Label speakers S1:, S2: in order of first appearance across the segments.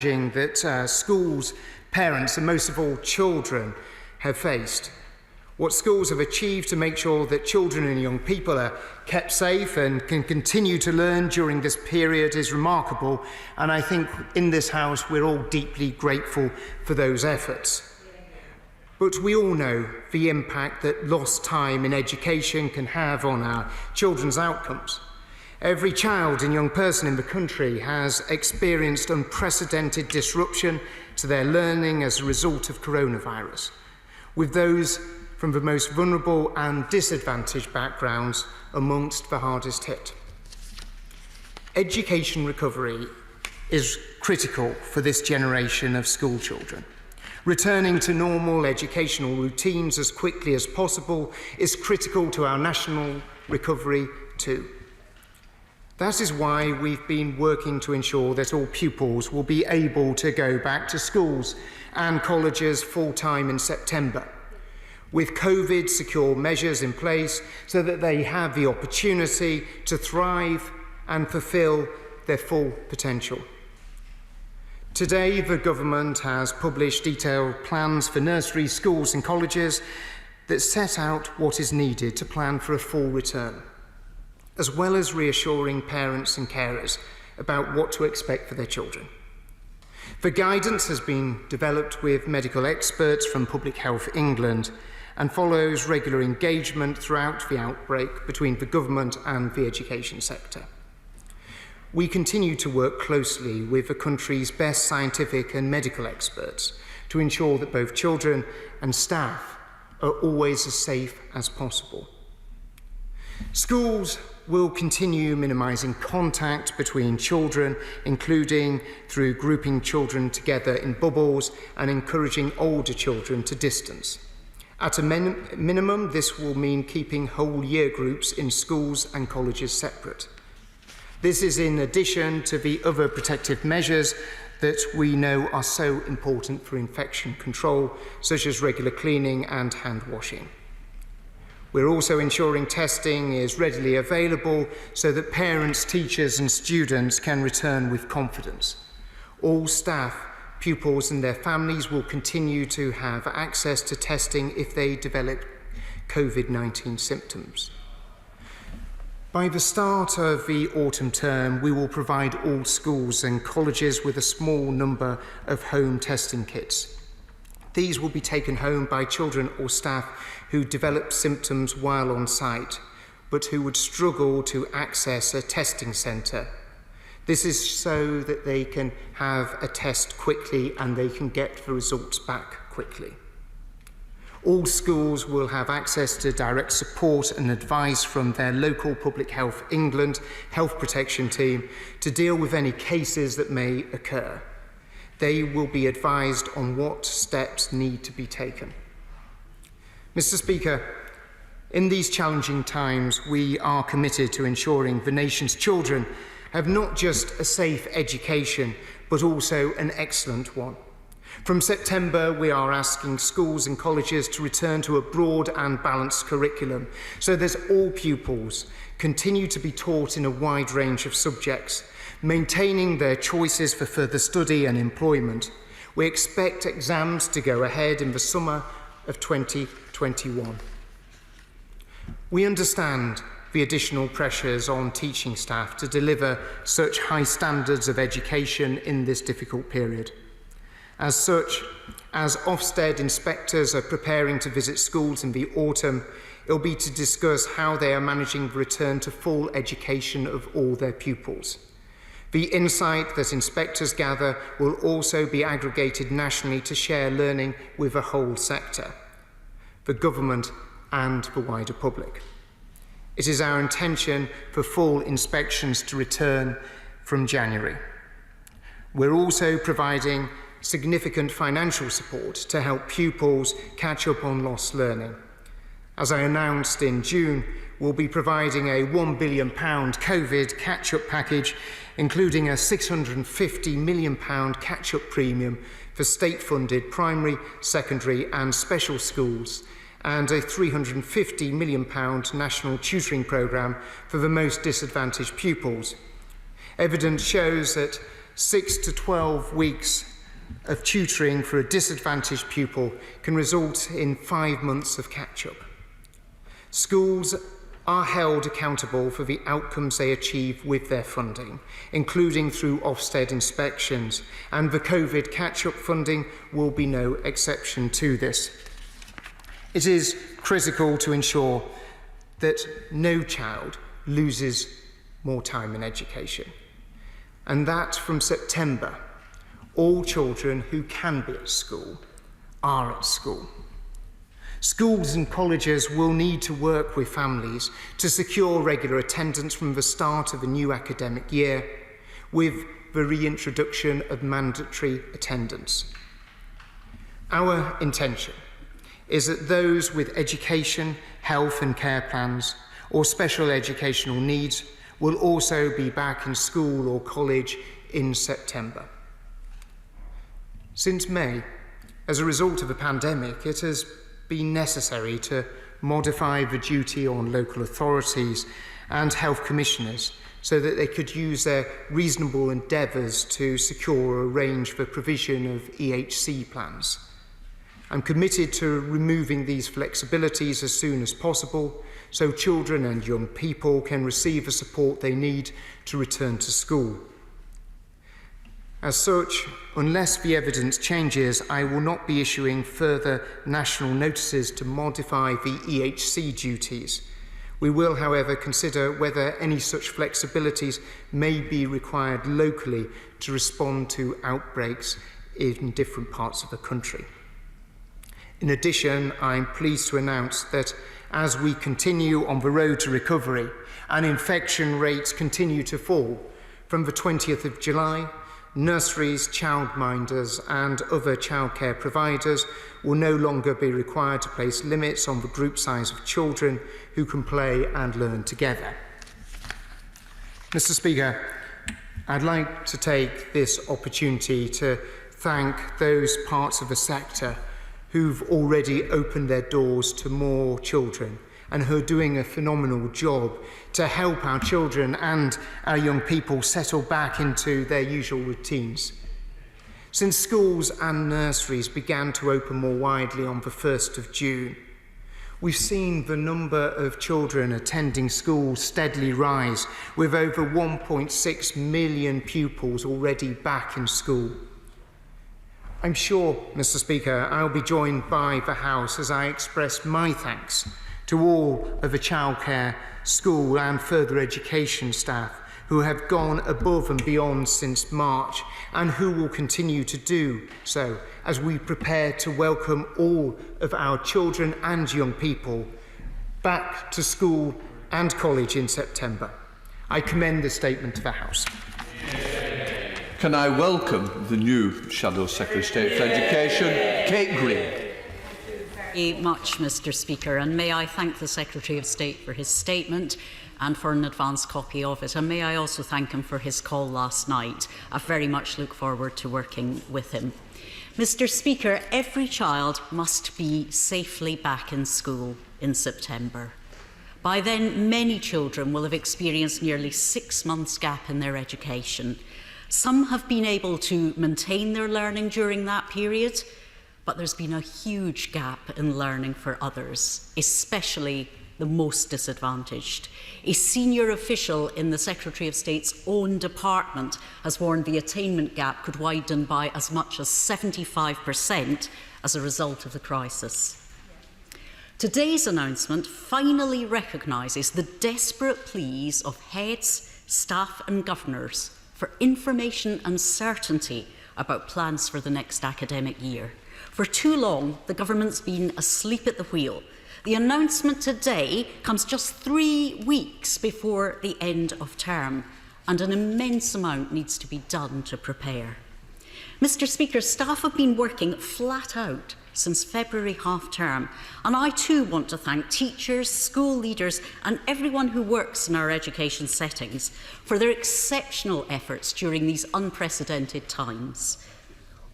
S1: that schools, parents, and most of all children have faced. What schools have achieved to make sure that children and young people are kept safe and can continue to learn during this period is remarkable, and I think in this House we're all deeply grateful for those efforts. But we all know the impact that lost time in education can have on our children's outcomes. Every child and young person in the country has experienced unprecedented disruption to their learning as a result of coronavirus, with those from the most vulnerable and disadvantaged backgrounds amongst the hardest hit. Education recovery is critical for this generation of school children. Returning to normal educational routines as quickly as possible is critical to our national recovery too. That is why we've been working to ensure that all pupils will be able to go back to schools and colleges full-time in September, with COVID-secure measures in place so that they have the opportunity to thrive and fulfil their full potential. Today, the government has published detailed plans for nursery schools and colleges that set out what is needed to plan for a full return, as well as reassuring parents and carers about what to expect for their children. The guidance has been developed with medical experts from Public Health England and follows regular engagement throughout the outbreak between the government and the education sector. We continue to work closely with the country's best scientific and medical experts to ensure that both children and staff are always as safe as possible. Schools will continue minimising contact between children, including through grouping children together in bubbles and encouraging older children to distance. At a minimum, this will mean keeping whole year groups in schools and colleges separate. This is in addition to the other protective measures that we know are so important for infection control, such as regular cleaning and hand washing. We're also ensuring testing is readily available so that parents, teachers and students can return with confidence. All staff, pupils and their families will continue to have access to testing if they develop COVID-19 symptoms. By the start of the autumn term, we will provide all schools and colleges with a small number of home testing kits. These will be taken home by children or staff who develop symptoms while on site, but who would struggle to access a testing centre. This is so that they can have a test quickly and they can get the results back quickly. All schools will have access to direct support and advice from their local Public Health England health protection team to deal with any cases that may occur. They will be advised on what steps need to be taken. Mr. Speaker, in these challenging times, we are committed to ensuring the nation's children have not just a safe education, but also an excellent one. From September, we are asking schools and colleges to return to a broad and balanced curriculum so that all pupils continue to be taught in a wide range of subjects, maintaining their choices for further study and employment. We expect exams to go ahead in the summer of 2021. We understand the additional pressures on teaching staff to deliver such high standards of education in this difficult period. As such, as Ofsted inspectors are preparing to visit schools in the autumn, it will be to discuss how they are managing the return to full education of all their pupils. The insight that inspectors gather will also be aggregated nationally to share learning with the whole sector, the government and the wider public. It is our intention for full inspections to return from January. We're also providing significant financial support to help pupils catch up on lost learning. As I announced in June, we'll be providing a £1 billion COVID catch-up package, including a £650 million catch-up premium for state-funded primary, secondary and special schools, and a £350 million national tutoring programme for the most disadvantaged pupils. Evidence shows that 6 to 12 weeks of tutoring for a disadvantaged pupil can result in 5 months of catch-up. Schools are held accountable for the outcomes they achieve with their funding, including through Ofsted inspections, and the COVID catch-up funding will be no exception to this. It is critical to ensure that no child loses more time in education, and that from September, all children who can be at school are at school. Schools and colleges will need to work with families to secure regular attendance from the start of the new academic year, with the reintroduction of mandatory attendance. Our intention is that those with education, health and care plans or special educational needs will also be back in school or college in September. Since May, as a result of the pandemic, it has been necessary to modify the duty on local authorities and health commissioners so that they could use their reasonable endeavours to secure or arrange the provision of EHC plans. I'm committed to removing these flexibilities as soon as possible so children and young people can receive the support they need to return to school. As such, unless the evidence changes, I will not be issuing further national notices to modify the EHC duties. We will, however, consider whether any such flexibilities may be required locally to respond to outbreaks in different parts of the country. In addition, I'm pleased to announce that as we continue on the road to recovery and infection rates continue to fall, from the 20th of July, nurseries, childminders and other childcare providers will no longer be required to place limits on the group size of children who can play and learn together. Mr. Speaker, I'd like to take this opportunity to thank those parts of the sector who've already opened their doors to more children and who are doing a phenomenal job to help our children and our young people settle back into their usual routines. Since schools and nurseries began to open more widely on the 1st of June, we've seen the number of children attending school steadily rise, with over 1.6 million pupils already back in school. I'm sure, Mr. Speaker, I'll be joined by the House as I express my thanks to all of the childcare, school and further education staff who have gone above and beyond since March and who will continue to do so as we prepare to welcome all of our children and young people back to school and college in September. I commend this statement to the House.
S2: Can I welcome the new Shadow Secretary of State for Education, Kate Green?
S3: Very much, Mr. Speaker, and may I thank the Secretary of State for his statement and for an advance copy of it, and may I also thank him for his call last night. I very much look forward to working with him. Mr. Speaker, every child must be safely back in school in September. By then, many children will have experienced nearly 6 months' gap in their education. Some have been able to maintain their learning during that period, but there's been a huge gap in learning for others, especially the most disadvantaged. A senior official in the Secretary of State's own department has warned the attainment gap could widen by as much as 75% as a result of the crisis. Today's announcement finally recognises the desperate pleas of heads, staff and governors for information and certainty about plans for the next academic year. For too long, the government's been asleep at the wheel. The announcement today comes just 3 weeks before the end of term, and an immense amount needs to be done to prepare. Mr. Speaker, staff have been working flat out since February half-term, and I too want to thank teachers, school leaders and everyone who works in our education settings for their exceptional efforts during these unprecedented times.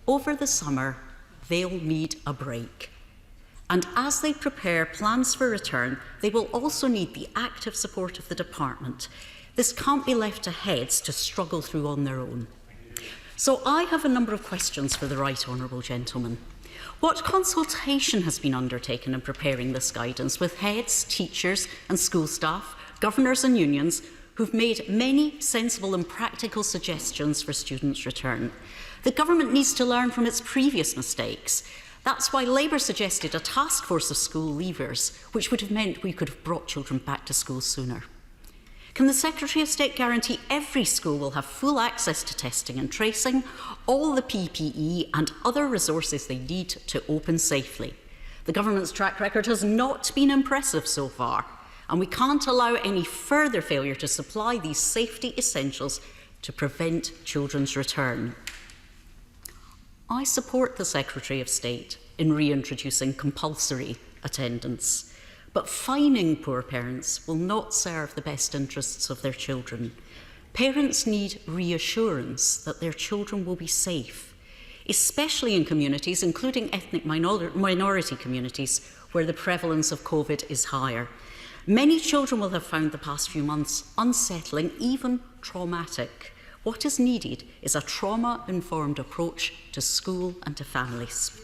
S3: Over the summer, they'll need a break. And as they prepare plans for return, they will also need the active support of the department. This can't be left to heads to struggle through on their own. So I have a number of questions for the Right Honourable Gentleman. What consultation has been undertaken in preparing this guidance with heads, teachers and school staff, governors and unions who've made many sensible and practical suggestions for students' return? The government needs to learn from its previous mistakes. That's why Labour suggested a task force of school leavers, which would have meant we could have brought children back to school sooner. Can the Secretary of State guarantee every school will have full access to testing and tracing, all the PPE and other resources they need to open safely? The government's track record has not been impressive so far, and we can't allow any further failure to supply these safety essentials to prevent children's return. I support the Secretary of State in reintroducing compulsory attendance. But fining poor parents will not serve the best interests of their children. Parents need reassurance that their children will be safe, especially in communities, including ethnic minority communities, where the prevalence of COVID is higher. Many children will have found the past few months unsettling, even traumatic. What is needed is a trauma-informed approach to school and to families.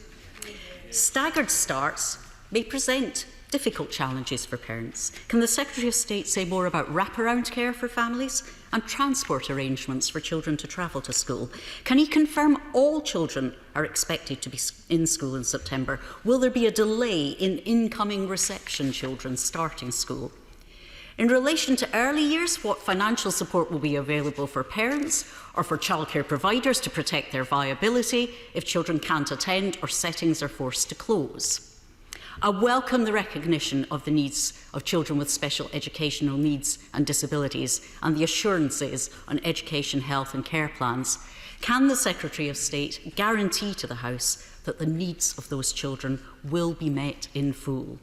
S3: Staggered starts may present difficult challenges for parents. Can the Secretary of State say more about wraparound care for families and transport arrangements for children to travel to school? Can he confirm all children are expected to be in school in September? Will there be a delay in incoming reception children starting school? In relation to early years, what financial support will be available for parents or for childcare providers to protect their viability if children can't attend or settings are forced to close? I welcome the recognition of the needs of children with special educational needs and disabilities and the assurances on education, health and care plans. Can the Secretary of State guarantee to the House that the needs of those children will be met in full?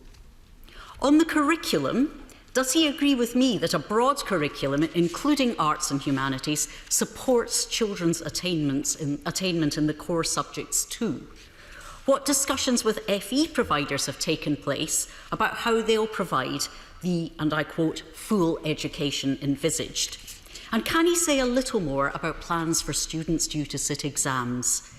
S3: On the curriculum, does he agree with me that a broad curriculum, including arts and humanities, supports children's attainment in the core subjects too? What discussions with FE providers have taken place about how they'll provide the, and I quote, full education envisaged? And can he say a little more about plans for students due to sit exams?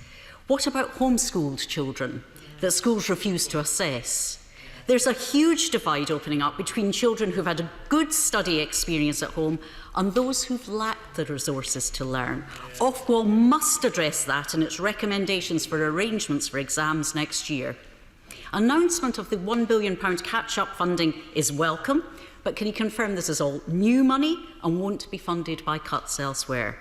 S3: What about homeschooled children that schools refuse to assess? There's a huge divide opening up between children who've had a good study experience at home and those who've lacked the resources to learn. Ofqual must address that in its recommendations for arrangements for exams next year. Announcement of the £1 billion catch-up funding is welcome, but can you confirm this is all new money and won't be funded by cuts elsewhere?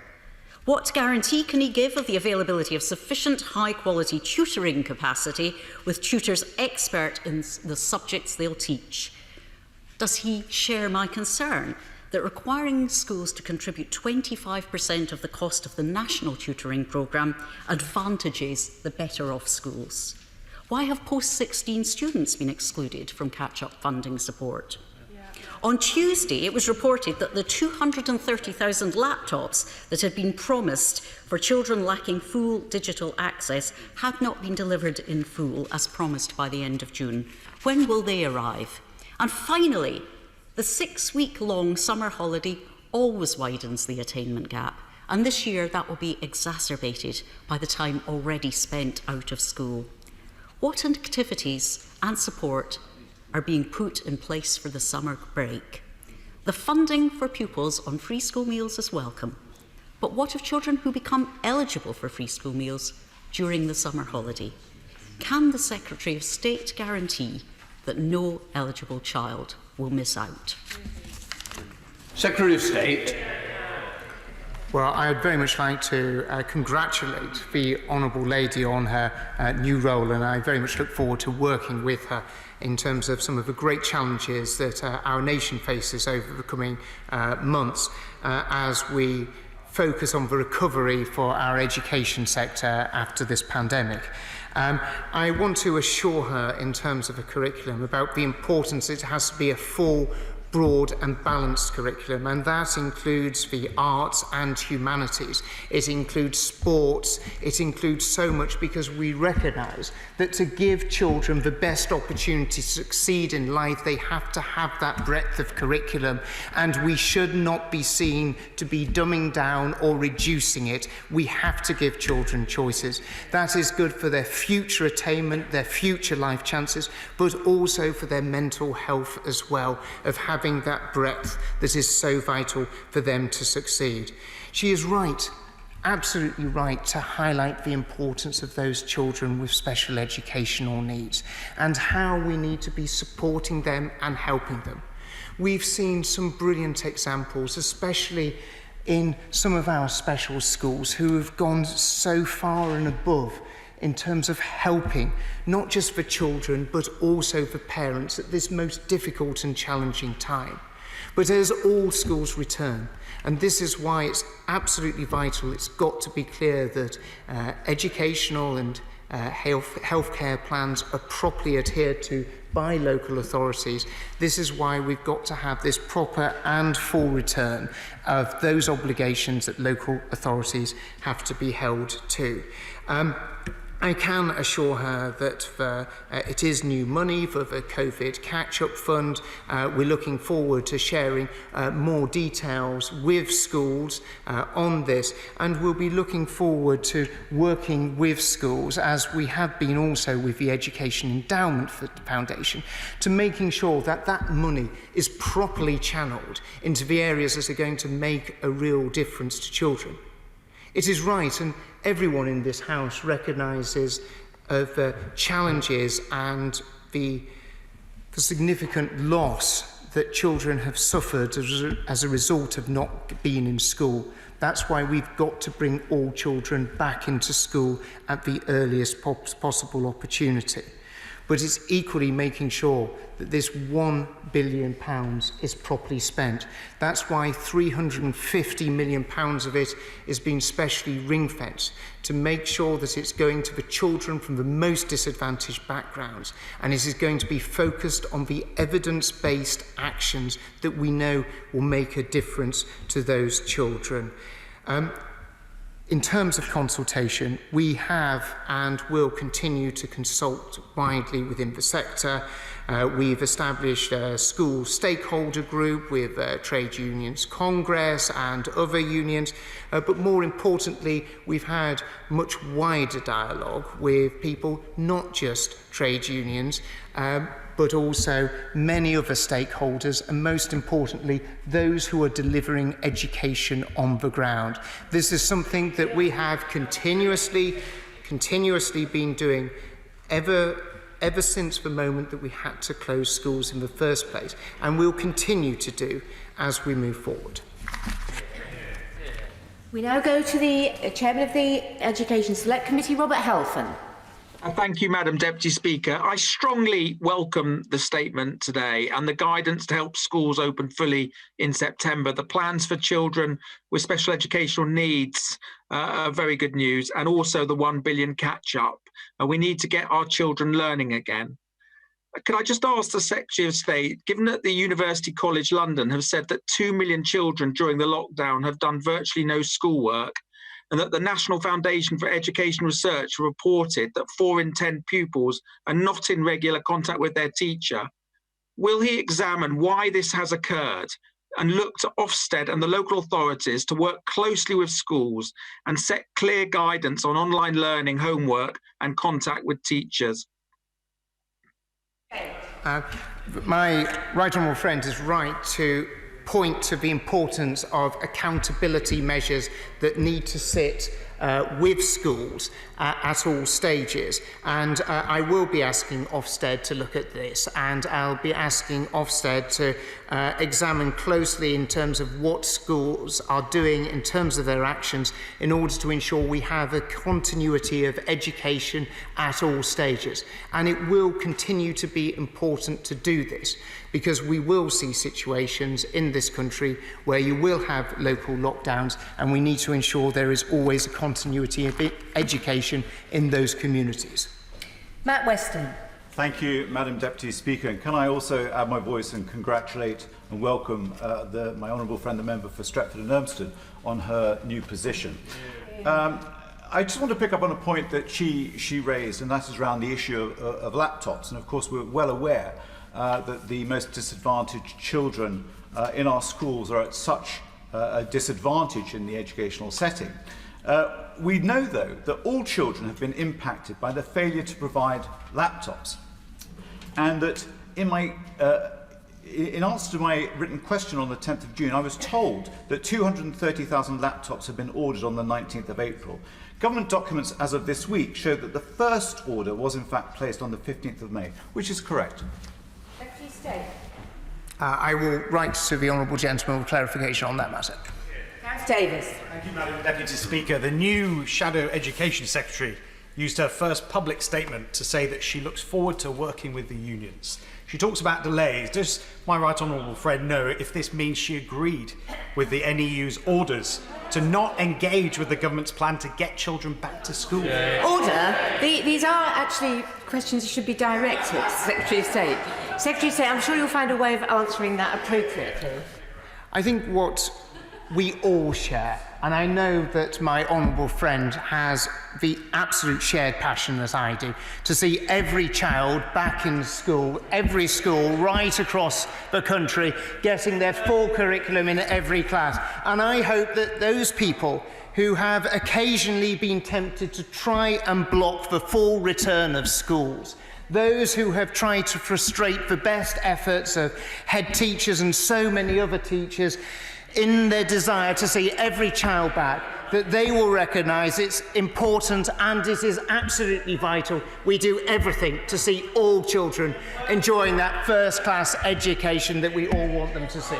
S3: What guarantee can he give of the availability of sufficient high-quality tutoring capacity with tutors expert in the subjects they'll teach? Does he share my concern that requiring schools to contribute 25% of the cost of the national tutoring programme advantages the better-off schools? Why have post-16 students been excluded from catch-up funding support? On Tuesday, it was reported that the 230,000 laptops that had been promised for children lacking full digital access had not been delivered in full, as promised by the end of June. When will they arrive? And finally, the 6-week-long summer holiday always widens the attainment gap, and this year that will be exacerbated by the time already spent out of school. What activities and support are being put in place for the summer break? The funding for pupils on free school meals is welcome, but what of children who become eligible for free school meals during the summer holiday? Can the Secretary of State guarantee that no eligible child will miss out?
S2: Secretary of State.
S1: Well, I'd very much like to congratulate the Honourable Lady on her new role, and I very much look forward to working with her in terms of some of the great challenges that our nation faces over the coming months as we focus on the recovery for our education sector after this pandemic. I want to assure her in terms of a curriculum about the importance it has to be a full broad and balanced curriculum, and that includes the arts and humanities. It includes sports. It includes so much, because we recognise that to give children the best opportunity to succeed in life, they have to have that breadth of curriculum, and we should not be seen to be dumbing down or reducing it. We have to give children choices. That is good for their future attainment, their future life chances, but also for their mental health as well, of having that breadth that is so vital for them to succeed. She is right, absolutely right, to highlight the importance of those children with special educational needs and how we need to be supporting them and helping them. We've seen some brilliant examples, especially in some of our special schools, who have gone so far and above in terms of helping not just the children but also the parents at this most difficult and challenging time. But as all schools return, and this is why it's absolutely vital, it's got to be clear that educational and healthcare plans are properly adhered to by local authorities. This is why we've got to have this proper and full return of those obligations that local authorities have to be held to. I can assure her that it is new money for the COVID catch-up fund. We're looking forward to sharing more details with schools on this, and we'll be looking forward to working with schools, as we have been also with the Education Endowment Foundation, to making sure that that money is properly channelled into the areas that are going to make a real difference to children. It is right, and everyone in this House recognises the challenges and the significant loss that children have suffered as a result of not being in school. That's why we've got to bring all children back into school at the earliest possible opportunity. But it's equally making sure that this £1 billion is properly spent. That's why £350 million of it is being specially ring-fenced, to make sure that it's going to the children from the most disadvantaged backgrounds, and it is going to be focused on the evidence-based actions that we know will make a difference to those children. In terms of consultation, we have and will continue to consult widely within the sector. We've established a school stakeholder group with Trade Unions Congress and other unions, but more importantly, we've had much wider dialogue with people, not just trade unions, but also many other stakeholders, and most importantly, those who are delivering education on the ground. This is something that we have continuously been doing ever since the moment that we had to close schools in the first place, and we'll continue to do as we move forward.
S4: We now go to the Chairman of the Education Select Committee, Robert Helfen.
S5: Thank you, Madam Deputy Speaker. I strongly welcome the statement today and the guidance to help schools open fully in September. The plans for children with special educational needs are very good news, and also the £1 billion catch-up. We need to get our children learning again. Could I just ask the Secretary of State, given that the University College London have said that 2 million children during the lockdown have done virtually no schoolwork, and that the National Foundation for Education Research reported that 4 in 10 pupils are not in regular contact with their teacher, will he examine why this has occurred and look to Ofsted and the local authorities to work closely with schools and set clear guidance on online learning, homework and contact with teachers?
S1: My right honourable friend is right to point to the importance of accountability measures that need to sit with schools at all stages, and I will be asking Ofsted to look at this, and I'll be asking Ofsted to examine closely in terms of what schools are doing in terms of their actions in order to ensure we have a continuity of education at all stages. And it will continue to be important to do this, because we will see situations in this country where you will have local lockdowns, and we need to ensure there is always a continuity of education in those communities.
S4: Matt Weston.
S6: Thank you, Madam Deputy Speaker. And can I also add my voice and congratulate and welcome my honourable friend, the member for Stretford and Urmston, on her new position. I just want to pick up on a point that she raised, and that is around the issue of laptops. And of course, we're well aware that the most disadvantaged children in our schools are at such a disadvantage in the educational setting. We know, though, that all children have been impacted by the failure to provide laptops. And that in answer to my written question on the 10th of June, I was told that 230,000 laptops have been ordered on the 19th of April. Government documents as of this week show that the first order was in fact placed on the 15th of May, which is correct.
S4: Secretary of State.
S1: I will write to the honourable gentleman with clarification on that matter.
S4: Gareth Davis.
S7: Thank you, Madam Deputy Speaker. The new Shadow Education Secretary used her first public statement to say that she looks forward to working with the unions. She talks about delays. Does my right honourable friend know if this means she agreed with the NEU's orders to not engage with the government's plan to get children back to school?
S4: Order. These are actually questions that should be directed to Secretary of State. Secretary of State, I'm sure you'll find a way of answering that appropriately.
S1: I think what we all share, and I know that my honourable friend has the absolute shared passion that I do, to see every child back in school, every school right across the country, getting their full curriculum in every class. And I hope that those people who have occasionally been tempted to try and block the full return of schools, those who have tried to frustrate the best efforts of head teachers and so many other teachers in their desire to see every child back, that they will recognise it's important and it is absolutely vital we do everything to see all children enjoying that first-class education that we all want them to see.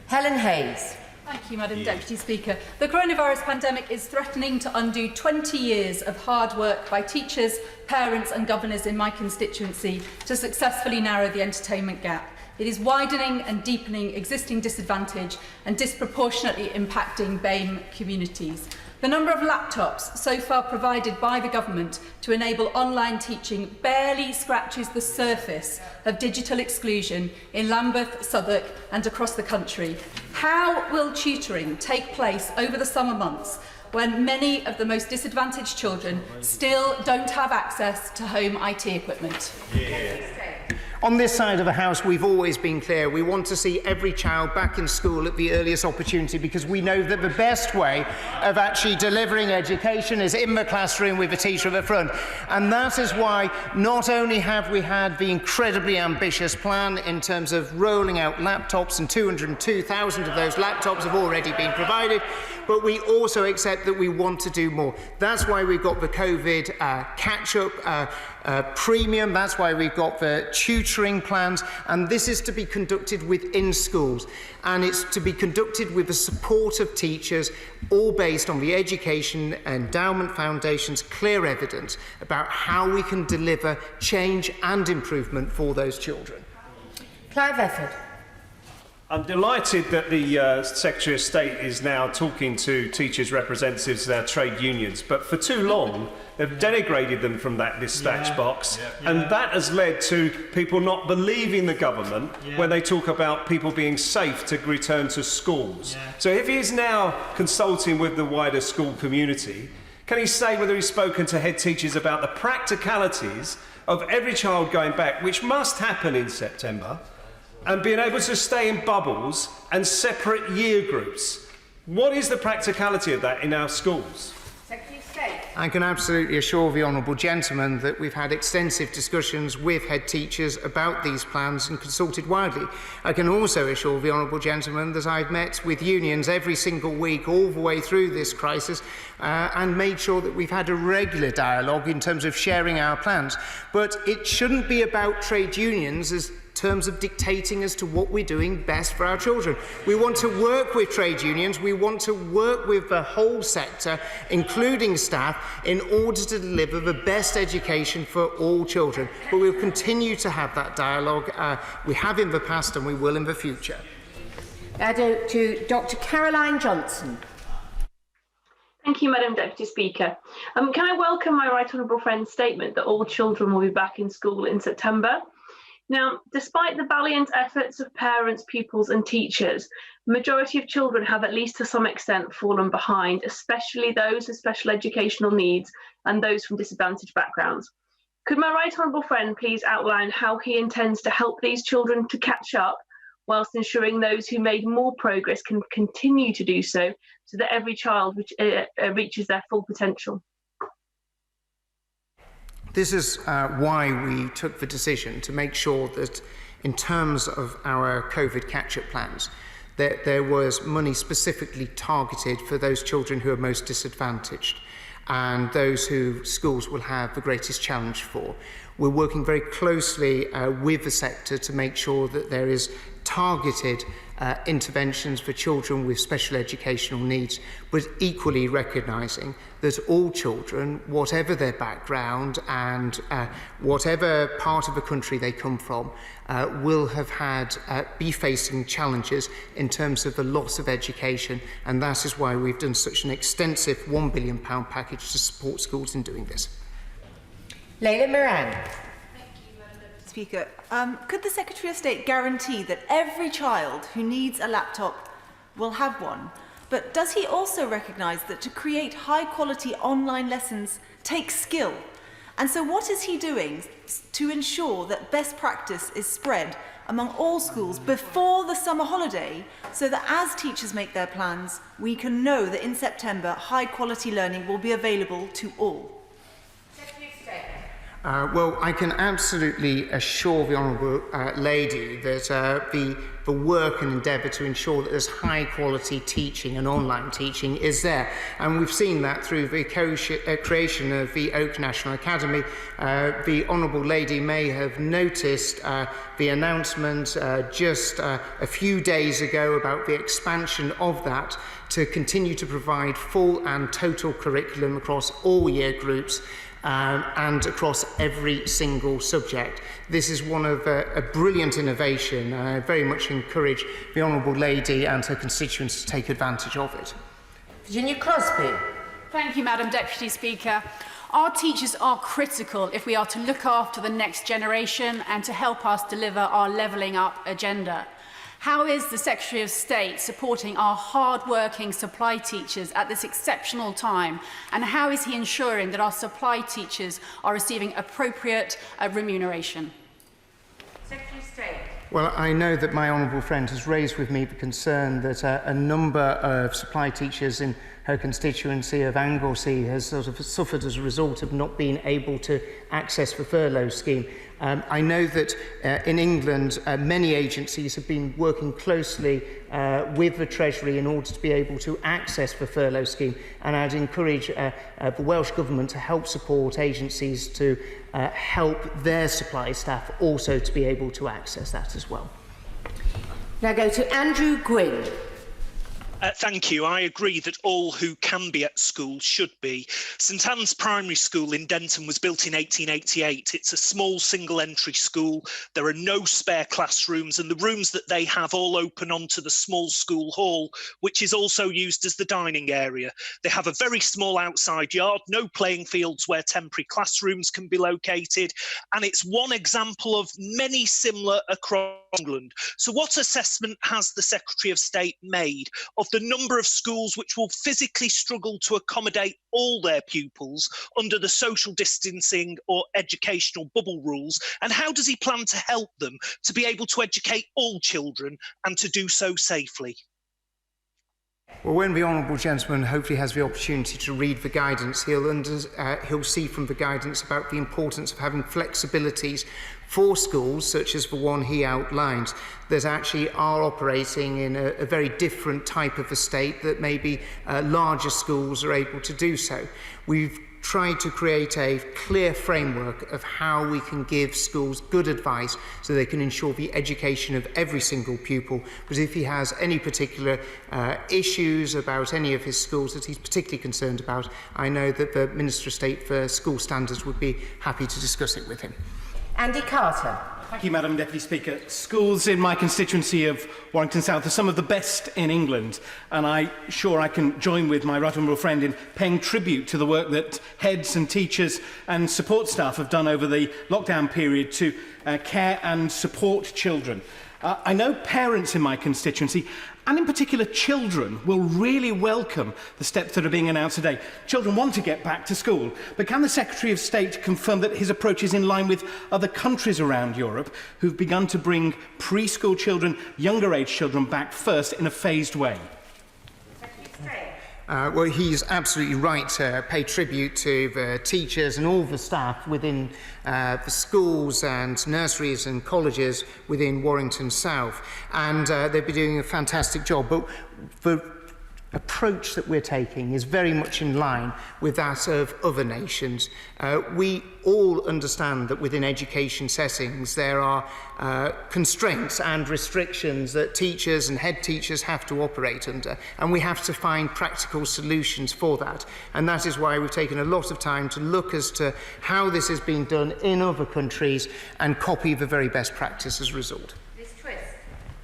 S4: Helen Hayes.
S8: Thank you, Madam Deputy Speaker. The coronavirus pandemic is threatening to undo 20 years of hard work by teachers, parents and governors in my constituency to successfully narrow the entertainment gap. It is widening and deepening existing disadvantage and disproportionately impacting BAME communities. The number of laptops so far provided by the government to enable online teaching barely scratches the surface of digital exclusion in Lambeth, Southwark and across the country. How will tutoring take place over the summer months when many of the most disadvantaged children still don't have access to home IT equipment?
S1: On this side of the House, we've always been clear. We want to see every child back in school at the earliest opportunity because we know that the best way of actually delivering education is in the classroom with a teacher at the front. And that is why not only have we had the incredibly ambitious plan in terms of rolling out laptops, and 202,000 of those laptops have already been provided, but we also accept that we want to do more. That's why we've got the COVID catch-up premium, that's why we've got the tutoring plans, and this is to be conducted within schools, and it's to be conducted with the support of teachers, all based on the Education Endowment Foundation's clear evidence about how we can deliver change and improvement for those children.
S4: Clive Efford.
S9: I'm delighted that the Secretary of State is now talking to teachers' representatives of their trade unions, but for too long they've denigrated them from that dispatch box, and that has led to people not believing the government when they talk about people being safe to return to schools. So if he is now consulting with the wider school community, can he say whether he's spoken to head teachers about the practicalities of every child going back, which must happen in September, and being able to stay in bubbles and separate year groups? What is the practicality of that in our schools?
S4: Secretary of State.
S1: I can absolutely assure the honourable gentleman that we've had extensive discussions with head teachers about these plans and consulted widely. I can also assure the honourable gentleman that I've met with unions every single week all the way through this crisis and made sure that we've had a regular dialogue in terms of sharing our plans. But it shouldn't be about trade unions as terms of dictating as to what we're doing best for our children. We want to work with trade unions, we want to work with the whole sector, including staff, in order to deliver the best education for all children. But we'll continue to have that dialogue. We have in the past and we will in the future.
S4: To Dr. Caroline Johnson.
S10: Thank you, Madam Deputy Speaker. Can I welcome my right honourable friend's statement that all children will be back in school in September? Now, despite the valiant efforts of parents, pupils and teachers, the majority of children have at least to some extent fallen behind, especially those with special educational needs and those from disadvantaged backgrounds. Could my right honourable friend please outline how he intends to help these children to catch up, whilst ensuring those who made more progress can continue to do so, so that every child reaches their full potential?
S1: This is why we took the decision to make sure that in terms of our COVID catch-up plans, that there was money specifically targeted for those children who are most disadvantaged and those who schools will have the greatest challenge for. We're working very closely with the sector to make sure that there is targeted interventions for children with special educational needs, but equally recognising that all children, whatever their background and whatever part of the country they come from, will have be facing challenges in terms of the loss of education, and that is why we've done such an extensive £1 billion package to support schools in doing this.
S4: Leila Moran.
S11: Speaker, could the Secretary of State guarantee that every child who needs a laptop will have one? But does he also recognise that to create high-quality online lessons takes skill? And so what is he doing to ensure that best practice is spread among all schools before the summer holiday, so that as teachers make their plans, we can know that in September high-quality learning will be available to all?
S1: Well, I can absolutely assure the Honourable Lady that the work and endeavour to ensure that there's high quality teaching and online teaching is there. And we've seen that through the creation of the Oak National Academy. The Honourable Lady may have noticed the announcement just a few days ago about the expansion of that to continue to provide full and total curriculum across all year groups. And across every single subject. This is one of a brilliant innovation, and I very much encourage the Honourable Lady and her constituents to take advantage of it.
S4: Virginia Crosby.
S12: Thank you, Madam Deputy Speaker. Our teachers are critical if we are to look after the next generation and to help us deliver our levelling up agenda. How is the Secretary of State supporting our hard-working supply teachers at this exceptional time? And how is he ensuring that our supply teachers are receiving appropriate remuneration?
S4: Secretary of State.
S1: Well, I know that my honourable friend has raised with me the concern that a number of supply teachers in her constituency of Anglesey has sort of suffered as a result of not being able to access the furlough scheme. I know that in England, many agencies have been working closely with the Treasury in order to be able to access the furlough scheme, and I'd encourage the Welsh Government to help support agencies to help their supply staff also to be able to access that as well.
S4: Now go to Andrew Gwynn.
S13: Thank you. I agree that all who can be at school should be. St Anne's Primary School in Denton was built in 1888. It's a small single entry school. There are no spare classrooms, and the rooms that they have all open onto the small school hall, which is also used as the dining area. They have a very small outside yard, no playing fields where temporary classrooms can be located, and it's one example of many similar across England. So what assessment has the Secretary of State made of the number of schools which will physically struggle to accommodate all their pupils under the social distancing or educational bubble rules, and how does he plan to help them to be able to educate all children and to do so safely?
S1: Well, when the Honourable Gentleman hopefully has the opportunity to read the guidance, he'll see from the guidance about the importance of having flexibilities for schools, such as the one he outlined, that actually are operating in a very different type of a state that maybe larger schools are able to do so. We've tried to create a clear framework of how we can give schools good advice so they can ensure the education of every single pupil. But if he has any particular issues about any of his schools that he's particularly concerned about, I know that the Minister of State for School Standards would be happy to discuss it with him.
S4: Andy Carter.
S7: Thank you, Madam Deputy Speaker. Schools in my constituency of Warrington South are some of the best in England, and I'm sure I can join with my right honourable friend in paying tribute to the work that heads and teachers and support staff have done over the lockdown period to care and support children. I know parents in my constituency, and in particular children, will really welcome the steps that are being announced today. Children want to get back to school, but can the Secretary of State confirm that his approach is in line with other countries around Europe who've begun to bring preschool children, younger age children back first in a phased way?
S1: Well, he's absolutely right to pay tribute to the teachers and all the staff within the schools and nurseries and colleges within Warrington South. And they've been doing a fantastic job. But the approach that we're taking is very much in line with that of other nations. We all understand that within education settings there are constraints and restrictions that teachers and head teachers have to operate under, and we have to find practical solutions for that. And that is why we've taken a lot of time to look as to how this has been done in other countries and copy the very best practice as a result.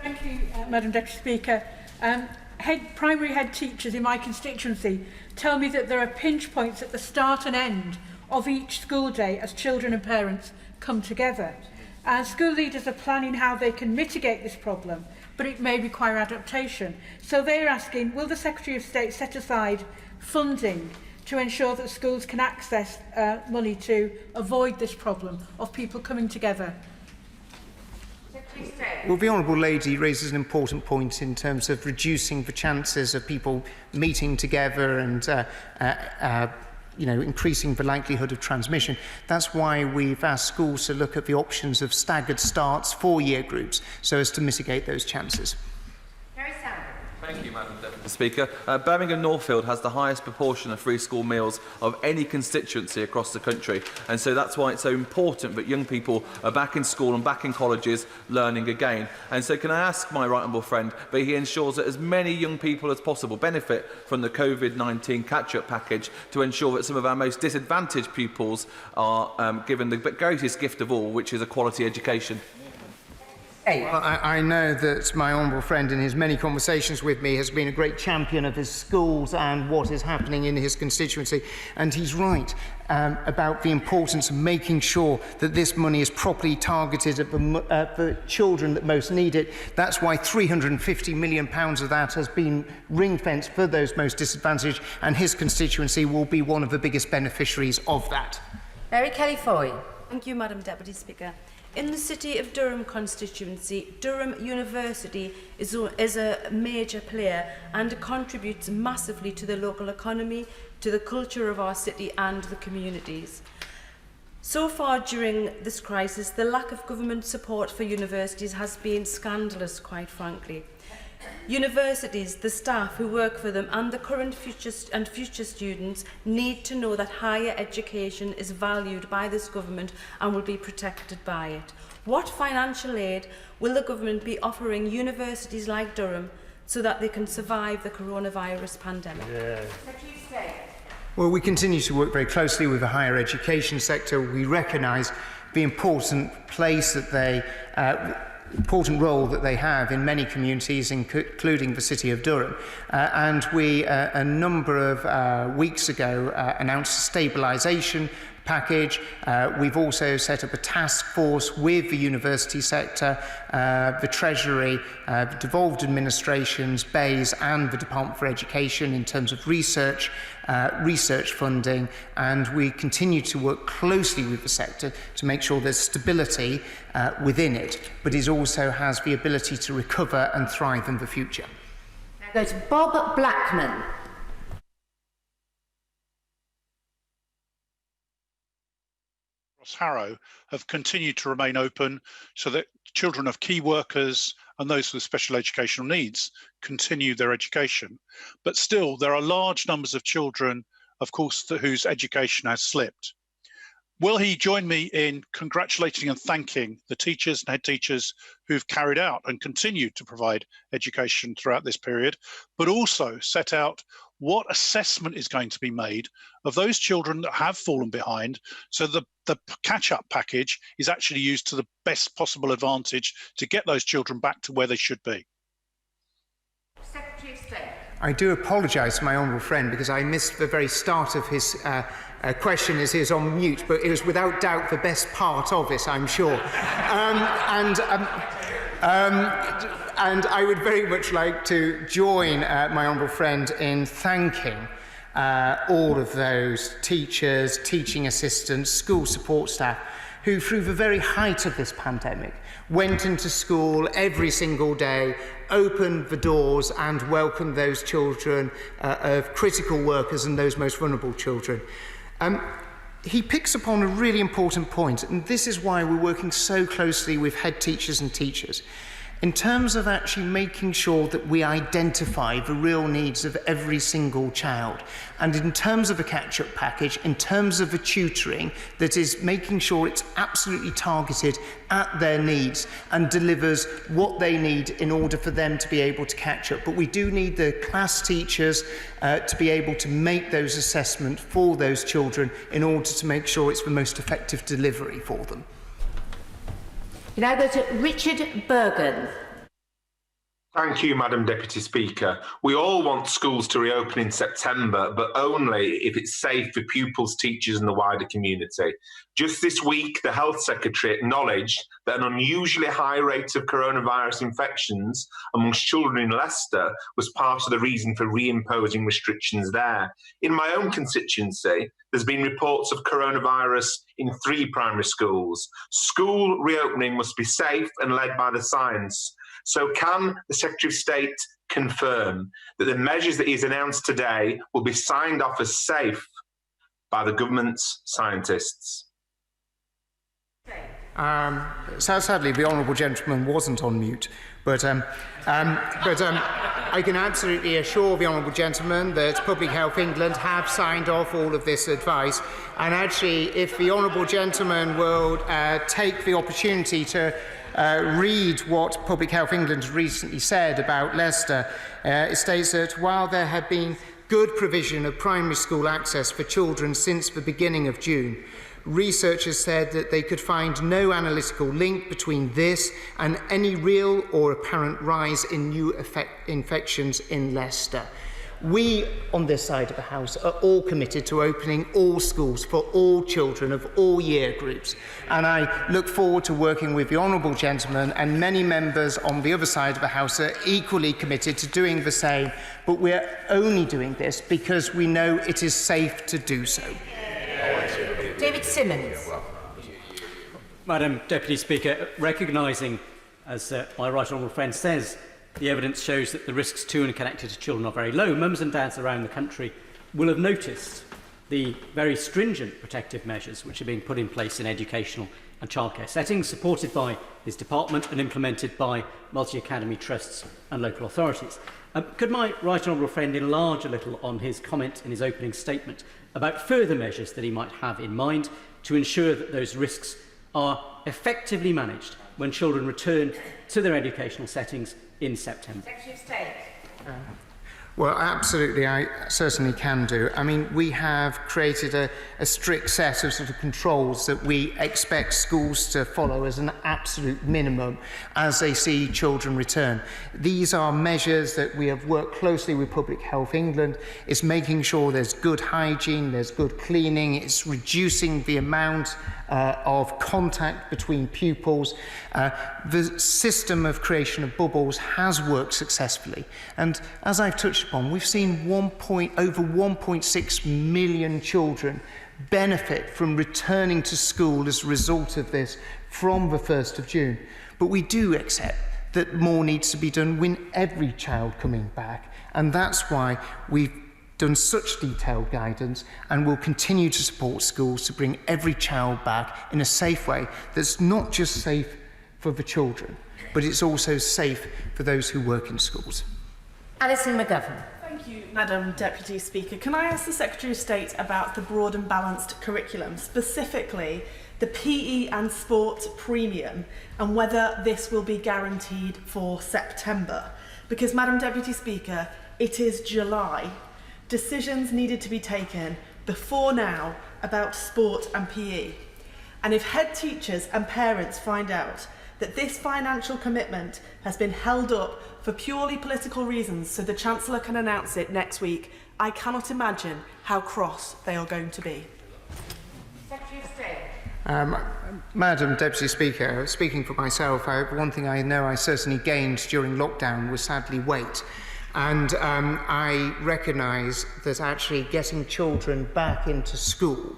S14: Thank you, Madam Deputy Speaker. Primary head teachers in my constituency tell me that there are pinch points at the start and end of each school day as children and parents come together. And school leaders are planning how they can mitigate this problem, but it may require adaptation. So they're asking, will the Secretary of State set aside funding to ensure that schools can access money to avoid this problem of people coming together?
S1: Well, the Honourable Lady raises an important point in terms of reducing the chances of people meeting together and increasing the likelihood of transmission. That's why we've asked schools to look at the options of staggered starts for year groups so as to mitigate those chances.
S15: Thank you, Madam Deputy Speaker. Birmingham Northfield has the highest proportion of free school meals of any constituency across the country, and so that's why it's so important that young people are back in school and back in colleges learning again. And so can I ask my right honourable friend that he ensures that as many young people as possible benefit from the COVID-19 catch-up package to ensure that some of our most disadvantaged pupils are given the greatest gift of all, which is a quality education?
S1: Well, I know that my honourable friend in his many conversations with me has been a great champion of his schools and what is happening in his constituency, and he's right about the importance of making sure that this money is properly targeted at the children that most need it. That's why £350 million of that has been ring-fenced for those most disadvantaged, and his constituency will be one of the biggest beneficiaries of that.
S16: Mary Kelly-Foy. Thank you, Madam Deputy Speaker. In the City of Durham constituency, Durham University is a major player and contributes massively to the local economy, to the culture of our city and the communities. So far during this crisis, the lack of government support for universities has been scandalous, quite frankly. Universities, the staff who work for them and the current future students need to know that higher education is valued by this government and will be protected by it. What financial aid will the government be offering universities like Durham so that they can survive the coronavirus pandemic?
S1: Well, we continue to work very closely with the higher education sector. We recognise the important place that they important role that they have in many communities, including the City of Durham. And we, a number of weeks ago, announced a stabilisation package. We've also set up a task force with the university sector, the Treasury, the devolved administrations, BEIS and the Department for Education in terms of research funding, and we continue to work closely with the sector to make sure there's stability within it, but it also has the ability to recover and thrive in the future.
S4: Now go to Bob Blackman.
S17: Harrow have continued to remain open so that children of key workers and those with special educational needs continue their education. But still, there are large numbers of children, of course, whose education has slipped. Will he join me in congratulating and thanking the teachers and head teachers who've carried out and continue to provide education throughout this period, but also set out what assessment is going to be made of those children that have fallen behind, so the catch-up package is actually used to the best possible advantage to get those children back to where they should be.
S4: Secretary of State.
S1: I do apologise to my honourable friend because I missed the very start of his question as he was on mute, but it was without doubt the best part of it, I'm sure. And I would very much like to join my honourable friend in thanking all of those teachers, teaching assistants, school support staff who, through the very height of this pandemic, went into school every single day, opened the doors and welcomed those children of critical workers and those most vulnerable children. He picks upon a really important point, and this is why we're working so closely with head teachers and teachers, in terms of actually making sure that we identify the real needs of every single child. And in terms of a catch-up package, in terms of the tutoring, that is making sure it's absolutely targeted at their needs and delivers what they need in order for them to be able to catch up. But we do need the class teachers to be able to make those assessments for those children in order to make sure it's the most effective delivery for them.
S4: We now go to Richard Bergen.
S18: Thank you, Madam Deputy Speaker. We all want schools to reopen in September, but only if it's safe for pupils, teachers and the wider community. Just this week, the Health Secretary acknowledged that an unusually high rate of coronavirus infections amongst children in Leicester was part of the reason for reimposing restrictions there. In my own constituency, there's been reports of coronavirus in 3 primary schools. School reopening must be safe and led by the science. So can the Secretary of State confirm that the measures that he's announced today will be signed off as safe by the government's scientists?
S1: Sadly, the honourable gentleman wasn't on mute, but I can absolutely assure the honourable gentleman that Public Health England have signed off all of this advice. And actually, if the honourable gentleman will take the opportunity to read what Public Health England recently said about Leicester, it states that while there had been good provision of primary school access for children since the beginning of June, researchers said that they could find no analytical link between this and any real or apparent rise in new infections in Leicester. We, on this side of the House, are all committed to opening all schools for all children of all year groups. And I look forward to working with the honourable gentleman, and many members on the other side of the House are equally committed to doing the same. But we're only doing this because we know it is safe to do so.
S4: David Simmons.
S19: Madam Deputy Speaker, recognising, as my right honourable friend says, the evidence shows that the risks to and connected to children are very low, mums and dads around the country will have noticed the very stringent protective measures which are being put in place in educational and childcare settings, supported by this department and implemented by multi-academy trusts and local authorities. Could my right honourable friend enlarge a little on his comment in his opening statement about further measures that he might have in mind to ensure that those risks are effectively managed when children return to their educational settings in September?
S4: Secretary of State.
S1: Well, absolutely, I certainly can do. I mean, we have created a strict set of sort of controls that we expect schools to follow as an absolute minimum as they see children return. These are measures that we have worked closely with Public Health England. It's making sure there's good hygiene, there's good cleaning, it's reducing the amount of contact between pupils. The system of creation of bubbles has worked successfully. And as I've touched upon, we've seen over 1.6 million children benefit from returning to school as a result of this from the 1st of June. But we do accept that more needs to be done with every child coming back. And that's why we've done such detailed guidance and will continue to support schools to bring every child back in a safe way that's not just safe for the children, but it's also safe for those who work in schools.
S4: Alison McGovern.
S20: Thank you, Madam Deputy Speaker. Can I ask the Secretary of State about the broad and balanced curriculum, specifically the PE and sport premium, and whether this will be guaranteed for September? Because, Madam Deputy Speaker, it is July. decisions needed to be taken before now about sport and PE. And if head teachers and parents find out that this financial commitment has been held up for purely political reasons so the Chancellor can announce it next week, I cannot imagine how cross they are going to be.
S4: Secretary of State.
S1: Madam Deputy Speaker, speaking for myself, one thing I know I certainly gained during lockdown was sadly weight. And I recognise that actually getting children back into school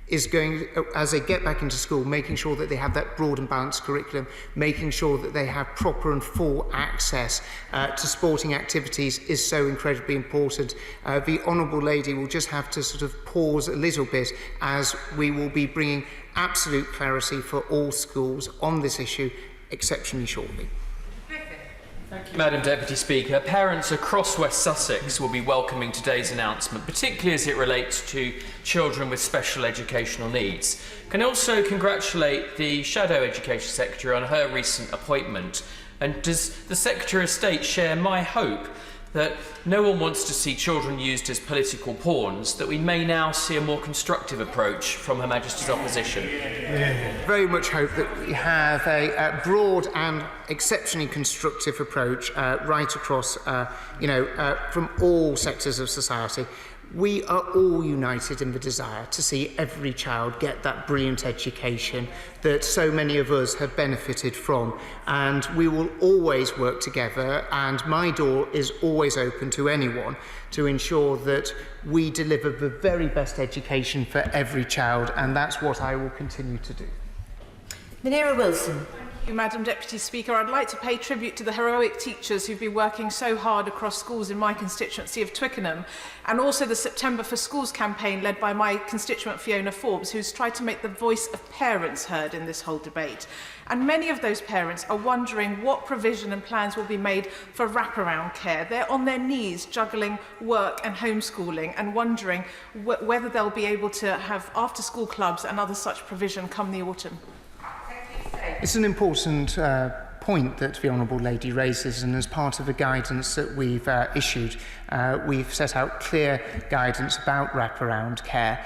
S1: is going, as they get back into school, making sure that they have that broad and balanced curriculum, making sure that they have proper and full access to sporting activities is so incredibly important. The Honourable Lady will just have to sort of pause a little bit, as we will be bringing absolute clarity for all schools on this issue exceptionally shortly.
S21: Madam Deputy Speaker, parents across West Sussex will be welcoming today's announcement, particularly as it relates to children with special educational needs. Can I also congratulate the Shadow Education Secretary on her recent appointment? And does the Secretary of State share my hope that no one wants to see children used as political pawns, that we may now see a more constructive approach from Her Majesty's opposition?
S1: Very much hope that we have a broad and exceptionally constructive approach right across, from all sectors of society. We are all united in the desire to see every child get that brilliant education that so many of us have benefited from, and we will always work together, and my door is always open to anyone to ensure that we deliver the very best education for every child, and that's what I will continue to do.
S4: Munira Wilson.
S22: Thank you, Madam Deputy Speaker. I'd like to pay tribute to the heroic teachers who've been working so hard across schools in my constituency of Twickenham, and also the September for Schools campaign led by my constituent Fiona Forbes, who's tried to make the voice of parents heard in this whole debate. And many of those parents are wondering what provision and plans will be made for wraparound care. They're on their knees juggling work and homeschooling and wondering whether they'll be able to have after-school clubs and other such provision come the autumn.
S1: It's an important point that the Honourable Lady raises, and as part of the guidance that we've issued, we've set out clear guidance about wraparound care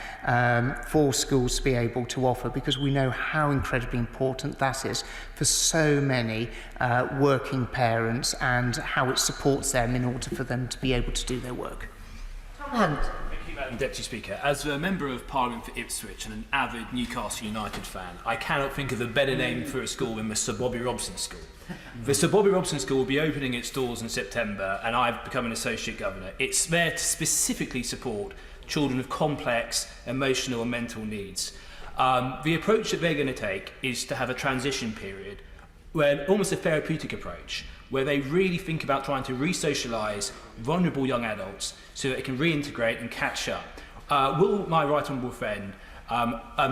S1: for schools to be able to offer, because we know how incredibly important that is for so many working parents and how it supports them in order for them to be able to do their work.
S4: Tom Hunt.
S23: Madam Deputy Speaker, as a Member of Parliament for Ipswich and an avid Newcastle United fan, I cannot think of a better name for a school than the Sir Bobby Robson School. The Sir Bobby Robson School will be opening its doors in September, and I've become an Associate Governor. It's there to specifically support children with complex emotional and mental needs. The approach that they're going to take is to have a transition period, where almost a therapeutic approach, where they really think about trying to re-socialise vulnerable young adults so that they can reintegrate and catch up. Will my right honourable friend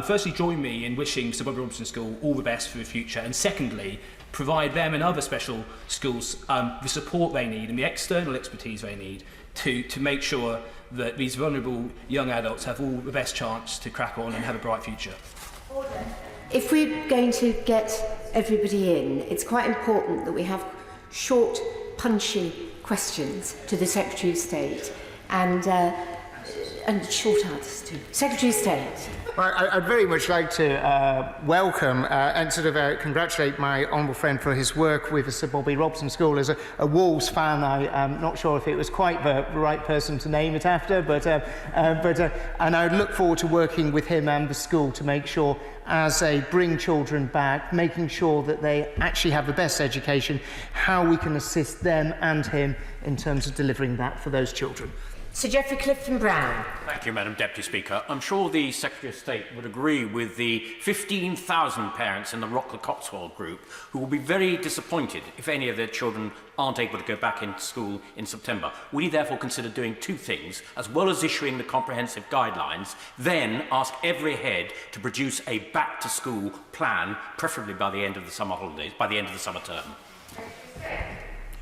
S23: firstly join me in wishing Sir Bobby Robson School all the best for the future, and secondly, provide them and other special schools the support they need and the external expertise they need to make sure that these vulnerable young adults have all the best chance to crack on and have a bright future?
S4: If we're going to get everybody in, it's quite important that we have short, punchy questions to the Secretary of State and short answers too. Secretary of State.
S1: Well, I'd very much like to welcome and sort of congratulate my honourable friend for his work with the Sir Bobby Robson School. As a Wolves fan, I'm not sure if it was quite the right person to name it after, and I look forward to working with him and the school to make sure, as they bring children back, making sure that they actually have the best education, how we can assist them and him in terms of delivering that for those children.
S4: Sir Geoffrey Clifton-Brown.
S24: Thank you, Madam Deputy Speaker. I'm sure the Secretary of State would agree with the 15,000 parents in the Rockler Cotswold group who will be very disappointed if any of their children aren't able to go back into school in September. Will you therefore consider doing two things, as well as issuing the comprehensive guidelines, then ask every head to produce a back-to-school plan, preferably by the end of the summer holidays, by the end of the summer term?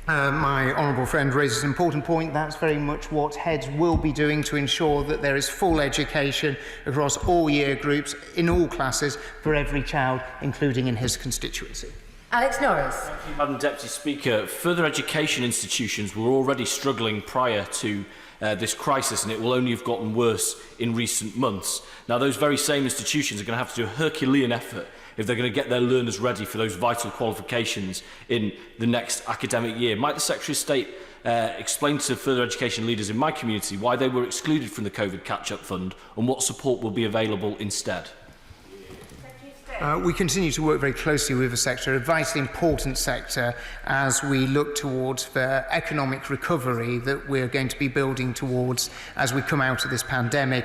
S1: My honourable friend raises an important point. That's very much what heads will be doing to ensure that there is full education across all year groups, in all classes, for every child, including in his constituency.
S4: Alex Norris.
S23: Thank you, Madam Deputy Speaker. Further education institutions were already struggling prior to
S24: this crisis, and it will only have gotten worse in recent months. Now, those very same institutions are going to have to do a Herculean effort if they're going to get their learners ready for those vital qualifications in the next academic year. Might the Secretary of State explain to further education leaders in my community why they were excluded from the COVID catch-up fund and what support will be available instead?
S1: We continue to work very closely with the sector, a vitally important sector, as we look towards the economic recovery that we're going to be building towards as we come out of this pandemic.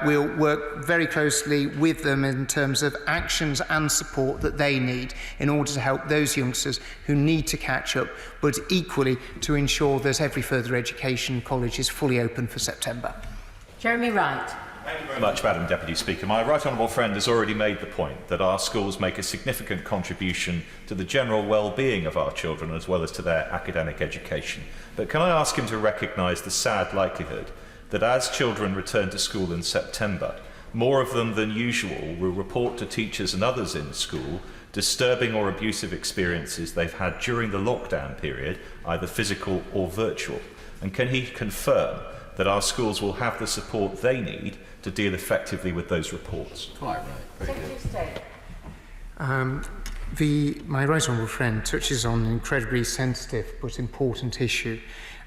S1: We'll work very closely with them in terms of actions and support that they need in order to help those youngsters who need to catch up, but equally to ensure that every further education college is fully open for September.
S4: Jeremy Wright.
S2: Thank you very much, Madam Deputy Speaker. My right honourable friend has already made the point that our schools make a significant contribution to the general well-being of our children as well as to their academic education. But can I ask him to recognise the sad likelihood that as children return to school in September, more of them than usual will report to teachers and others in school disturbing or abusive experiences they've had during the lockdown period, either physical or virtual? And can he confirm that our schools will have the support they need to deal effectively with those reports?
S1: Quite right. My right honourable friend touches on an incredibly sensitive but important issue,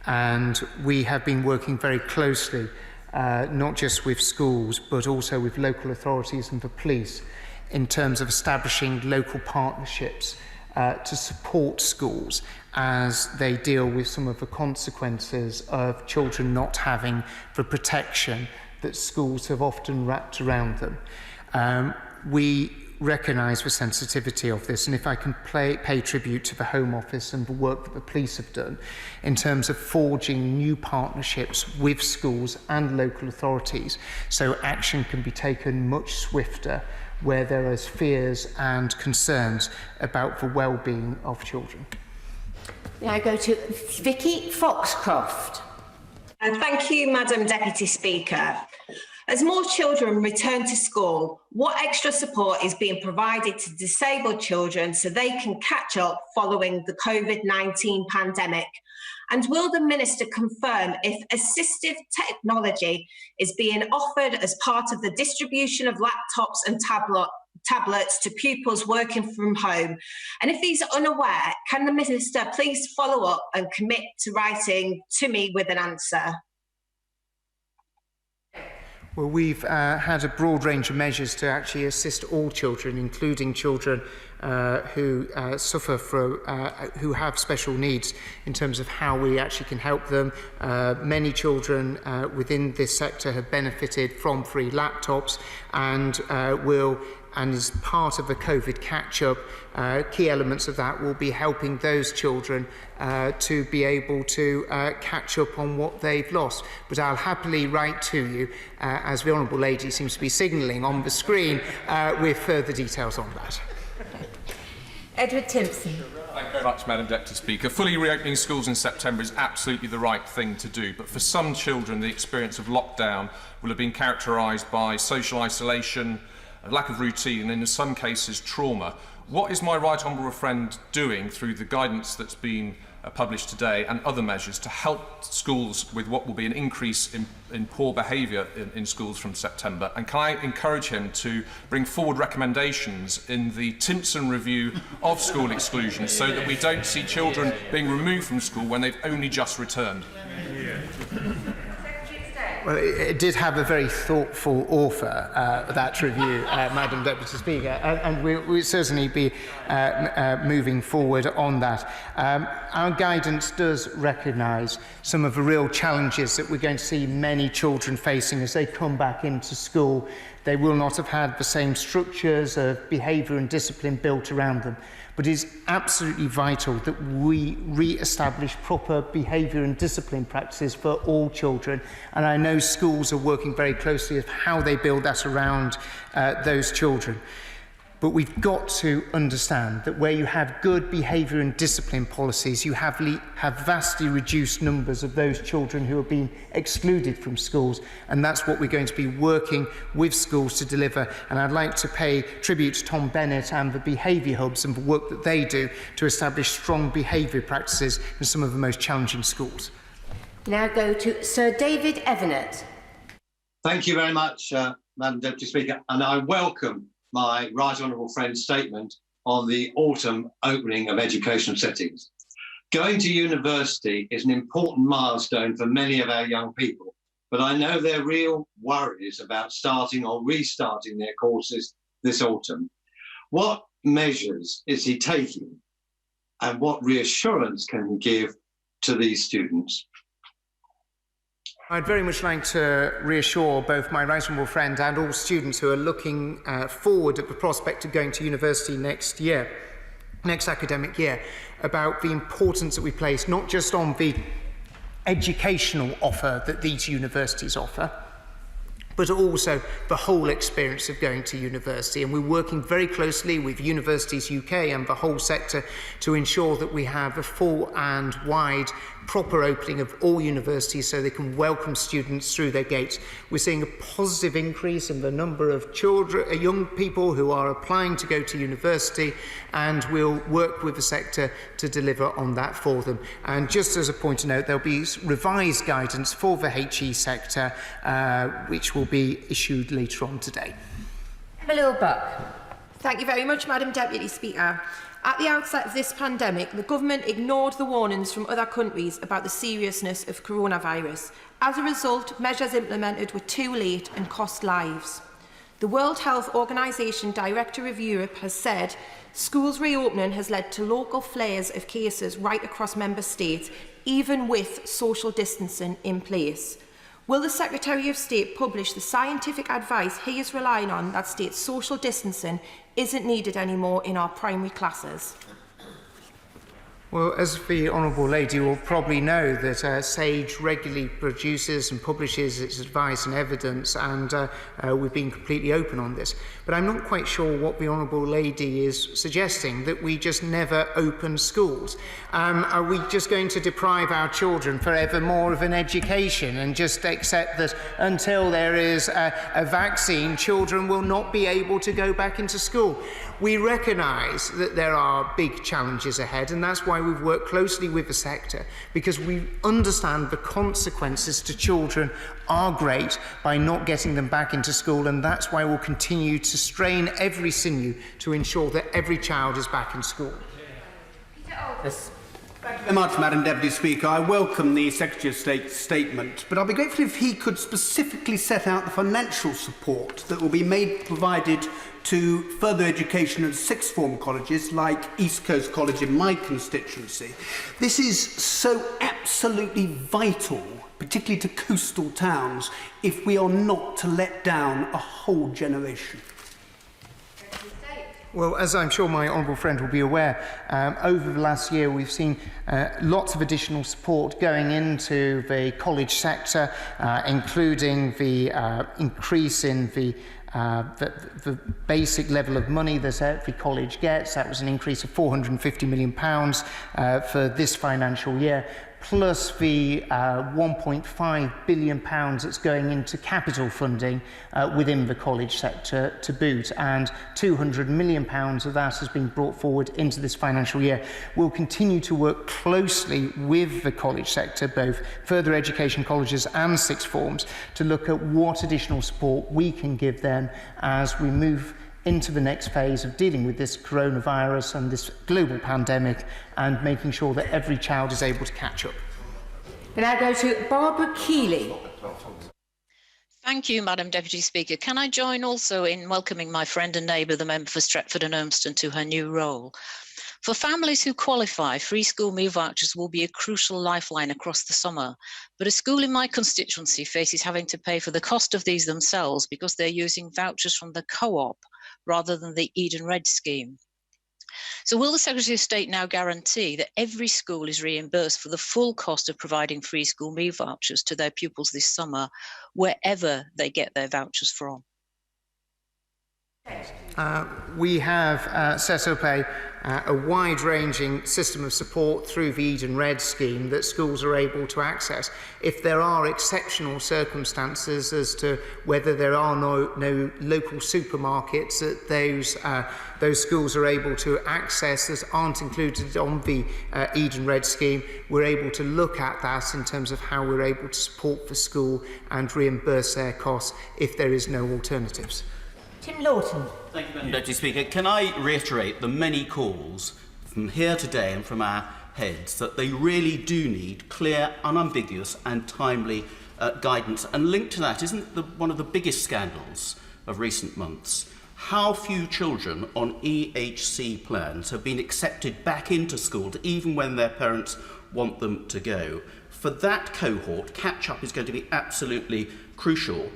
S1: and we have been working very closely, not just with schools but also with local authorities and the police, in terms of establishing local partnerships to support schools as they deal with some of the consequences of children not having the protection that schools have often wrapped around them. We recognise the sensitivity of this, and if I can pay tribute to the Home Office and the work that the police have done in terms of forging new partnerships with schools and local authorities so action can be taken much swifter where there is fears and concerns about the well-being of children.
S4: Now I go to Vicky Foxcroft.
S3: Thank you, Madam Deputy Speaker. As more children return to school, what extra support is being provided to disabled children so they can catch up following the COVID-19 pandemic? And will the Minister confirm if assistive technology is being offered as part of the distribution of laptops and tablets to pupils working from home? And if he's unaware, can the Minister please follow up and commit to writing to me with an answer?
S1: Well, we've had a broad range of measures to actually assist all children, including children who suffer from, who have special needs, in terms of how we actually can help them. Many children within this sector have benefited from free laptops and and as part of the COVID catch-up, key elements of that will be helping those children to be able to catch up on what they've lost. But I'll happily write to you, as the Honourable Lady seems to be signalling on the screen, with further details on that.
S4: Edward Timpson.
S5: Thank you very much, Madam Deputy Speaker. Fully reopening schools in September is absolutely the right thing to do, but for some children, the experience of lockdown will have been characterised by social isolation, a lack of routine, and in some cases, trauma. What is my right honourable friend doing through the guidance that's been published today and other measures to help schools with what will be an increase in poor behaviour in schools from September? And can I encourage him to bring forward recommendations in the Timpson review of school exclusion so that we don't see children being removed from school when they've only just returned?
S1: Well, it did have a very thoughtful author, that review, Madam Deputy Speaker, and we'll certainly be moving forward on that. Our guidance does recognise some of the real challenges that we're going to see many children facing as they come back into school. They will not have had the same structures of behaviour and discipline built around them. But it is absolutely vital that we re-establish proper behaviour and discipline practices for all children. And I know schools are working very closely with how they build that around those children. But we've got to understand that where you have good behaviour and discipline policies, you have vastly reduced numbers of those children who are being excluded from schools. And that's what we're going to be working with schools to deliver. And I'd like to pay tribute to Tom Bennett and the behaviour hubs and the work that they do to establish strong behaviour practices in some of the most challenging schools.
S4: We now go to Sir David Evanet.
S6: Thank you very much, Madam Deputy Speaker, and I welcome my right honourable friend's statement on the autumn opening of educational settings. Going to university is an important milestone for many of our young people, but I know there are real worries about starting or restarting their courses this autumn. What measures is he taking, and what reassurance can he give to these students?
S1: I'd very much like to reassure both my right honourable friend and all students who are looking forward at the prospect of going to university next academic year, about the importance that we place not just on the educational offer that these universities offer, but also the whole experience of going to university. And we're working very closely with Universities UK and the whole sector to ensure that we have a full and wide proper opening of all universities so they can welcome students through their gates. We're seeing a positive increase in the number of children, young people who are applying to go to university, and we'll work with the sector to deliver on that for them. And just as a point of note, there'll be revised guidance for the HE sector, which will be issued later on today.
S4: Emily Buck.
S8: Thank you very much, Madam Deputy Speaker. At the outset of this pandemic, the government ignored the warnings from other countries about the seriousness of coronavirus. As a result, measures implemented were too late and cost lives. The World Health Organization Director of Europe has said schools reopening has led to local flares of cases right across member states, even with social distancing in place. Will the Secretary of State publish the scientific advice he is relying on that states social distancing isn't needed anymore in our primary classes?
S1: Well, as the Honourable Lady will probably know, that SAGE regularly produces and publishes its advice and evidence, and we've been completely open on this. But I'm not quite sure what the Honourable Lady is suggesting, that we just never open schools. Are we just going to deprive our children forever more of an education and just accept that until there is a vaccine, children will not be able to go back into school? We recognise that there are big challenges ahead, and that's why we've worked closely with the sector, because we understand the consequences to children are great by not getting them back into school, and that's why we'll continue to strain every sinew to ensure that every child is back in school.
S9: Yes. Thank you very much, Madam Deputy Speaker. I welcome the Secretary of State's statement, but I'd be grateful if he could specifically set out the financial support that will be provided to further education at sixth form colleges like East Coast College in my constituency. This is so absolutely vital, particularly to coastal towns, if we are not to let down a whole generation.
S1: Well, as I'm sure my honourable friend will be aware, over the last year we've seen lots of additional support going into the college sector, including the increase in the basic level of money that every college gets. That was an increase of £450 million for this financial year, plus the £1.5 billion that's going into capital funding within the college sector to boot, and £200 million of that has been brought forward into this financial year. We'll continue to work closely with the college sector, both further education colleges and sixth forms, to look at what additional support we can give them as we move into the next phase of dealing with this coronavirus and this global pandemic, and making sure that every child is able to catch up.
S4: We now go to Barbara Keeley.
S10: Thank you, Madam Deputy Speaker. Can I join also in welcoming my friend and neighbour, the member for Stretford and Urmston, to her new role? For families who qualify, free school meal vouchers will be a crucial lifeline across the summer. But a school in my constituency faces having to pay for the cost of these themselves because they're using vouchers from the co-op rather than the Eden Red scheme. So will the Secretary of State now guarantee that every school is reimbursed for the full cost of providing free school meal vouchers to their pupils this summer, wherever they get their vouchers from?
S1: we have set up a wide-ranging system of support through the Eden Red scheme that schools are able to access. If there are exceptional circumstances as to whether there are no local supermarkets that those schools are able to access that aren't included on the Eden Red scheme, we're able to look at that in terms of how we're able to support the school and reimburse their costs if there is no alternatives.
S7: Tim Lawton.
S11: Thank you, Madam Deputy Speaker. Can I reiterate the many calls from here today and from our heads that they really do need clear, unambiguous and timely guidance? And linked to that, isn't one of the biggest scandals of recent months how few children on EHC plans have been accepted back into schools even when their parents want them to go? For that cohort, catch-up is going to be absolutely crucial.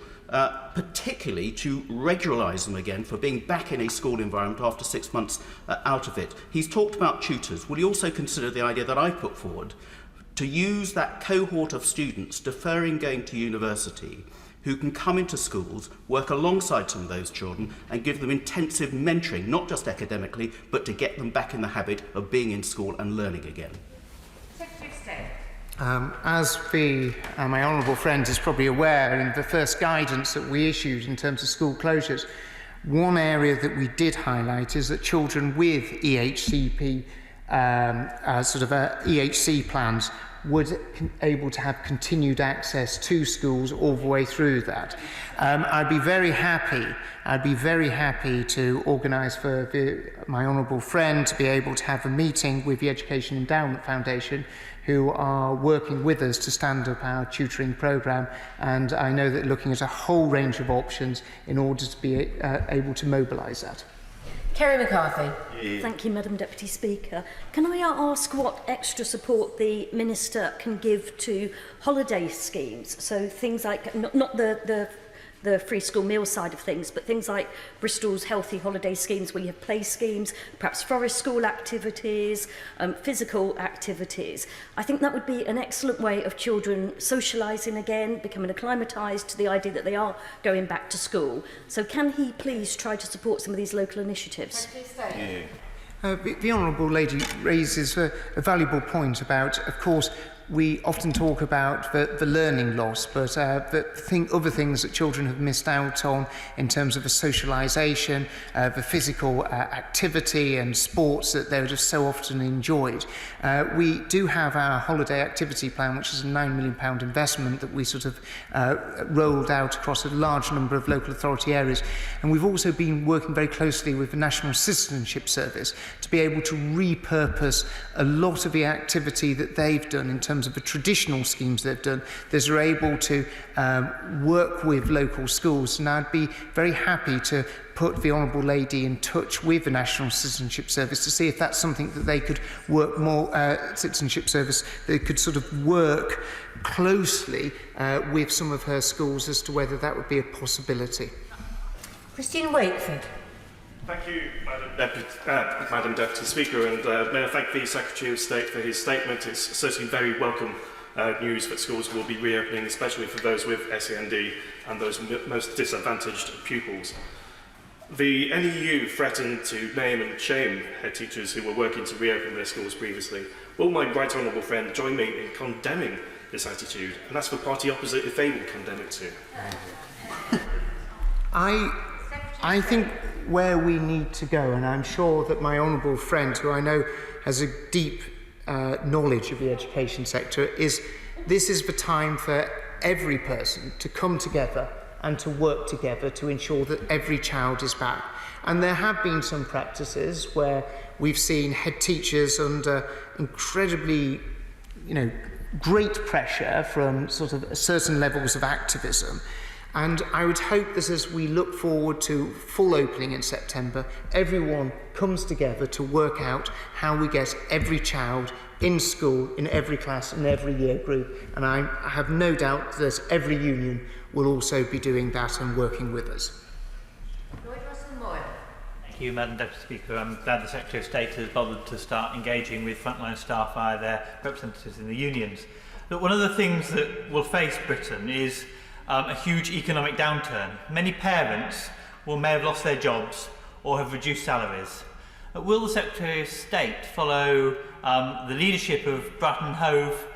S11: Particularly to regularise them again for being back in a school environment after 6 months out of it. He's talked about tutors. Will he also consider the idea that I put forward to use that cohort of students deferring going to university who can come into schools, work alongside some of those children and give them intensive mentoring, not just academically, but to get them back in the habit of being in school and learning again?
S1: As my honourable friend is probably aware, in the first guidance that we issued in terms of school closures, one area that we did highlight is that children with EHCP, EHC plans would be able to have continued access to schools all the way through that. I'd be very happy to organise for my honourable friend to be able to have a meeting with the Education Endowment Foundation, who are working with us to stand up our tutoring programme, and I know that looking at a whole range of options in order to be able to mobilise that.
S7: Kerry McCarthy.
S12: Thank you, Madam Deputy Speaker. Can I ask what extra support the Minister can give to holiday schemes? So things like, not the free school meal side of things, but things like Bristol's healthy holiday schemes where you have play schemes, perhaps forest school activities, physical activities. I think that would be an excellent way of children socialising again, becoming acclimatised to the idea that they are going back to school. So can he please try to support some of these local initiatives?
S1: The Honourable Lady raises a valuable point about, of course, we often talk about the learning loss, but other things that children have missed out on in terms of the socialisation, the physical activity and sports that they would have so often enjoyed. We do have our holiday activity plan, which is a £9 million investment that we sort of rolled out across a large number of local authority areas. And we've also been working very closely with the National Citizenship Service to be able to repurpose a lot of the activity that they've done in terms of the traditional schemes they've done, that are able to work with local schools. And I'd be very happy to put the Honourable Lady in touch with the National Citizenship Service to see if that's something that they could work more, Citizenship Service, they could sort of work closely with some of her schools as to whether that would be a possibility.
S7: Christine Wakeford.
S13: Thank you, Madam Deputy Speaker, and may I thank the Secretary of State for his statement. It's certainly very welcome news that schools will be reopening, especially for those with SEND and those most disadvantaged pupils. The NEU threatened to name and shame head teachers who were working to reopen their schools previously. Will my right honourable friend join me in condemning this attitude, and ask the party opposite if they will condemn it too?
S1: I think where we need to go, and I'm sure that my honourable friend, who I know has a deep knowledge of the education sector, is this is the time for every person to come together and to work together to ensure that every child is back. And there have been some practices where we've seen head teachers under incredibly, great pressure from sort of certain levels of activism. And I would hope that as we look forward to full opening in September, everyone comes together to work out how we get every child in school, in every class, in every year group. And I have no doubt that every union will also be doing that and working with us.
S25: Thank you, Madam Deputy Speaker. I'm glad the Secretary of State has bothered to start engaging with frontline staff via their representatives in the unions. Look, one of the things that will face Britain is a huge economic downturn. Many parents may have lost their jobs or have reduced salaries. Will the Secretary of State follow the leadership of Bratton Hove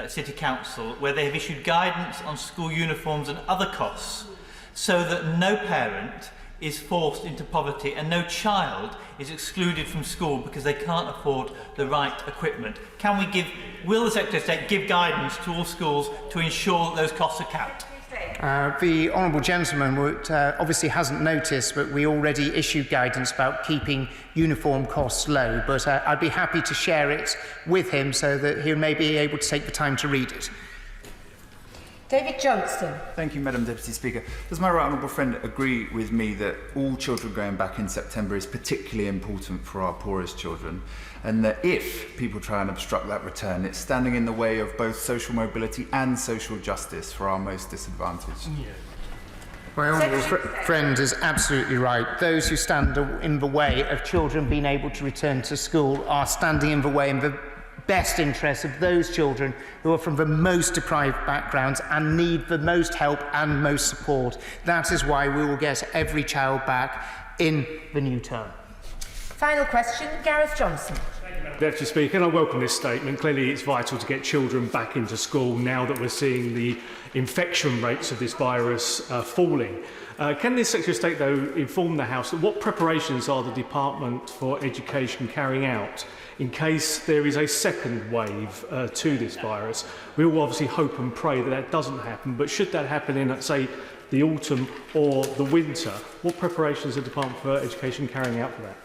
S25: City Council, where they have issued guidance on school uniforms and other costs, so that no parent is forced into poverty and no child is excluded from school because they can't afford the right equipment? Will the Secretary of State give guidance to all schools to ensure that those costs are capped?
S1: The Honourable Gentleman obviously hasn't noticed, but we already issued guidance about keeping uniform costs low, but I'd be happy to share it with him so that he may be able to take the time to read it.
S7: David Johnston.
S14: Thank you, Madam Deputy Speaker. Does my right honourable friend agree with me that all children going back in September is particularly important for our poorest children, and that if people try and obstruct that return, it's standing in the way of both social mobility and social justice for our most disadvantaged?
S1: My honourable friend is absolutely right. Those who stand in the way of children being able to return to school are standing in the way in the best interests of those children who are from the most deprived backgrounds and need the most help and most support. That is why we will get every child back in the new term.
S7: Final question, Gareth Johnson.
S15: Deputy Speaker, and I welcome this statement. Clearly it's vital to get children back into school now that we're seeing the infection rates of this virus falling. Can the Secretary of State, though, inform the House that what preparations are the Department for Education carrying out in case there is a second wave to this virus? We all obviously hope and pray that that doesn't happen, but should that happen in, let's say, the autumn or the winter, what preparations is the Department for Education carrying out for that?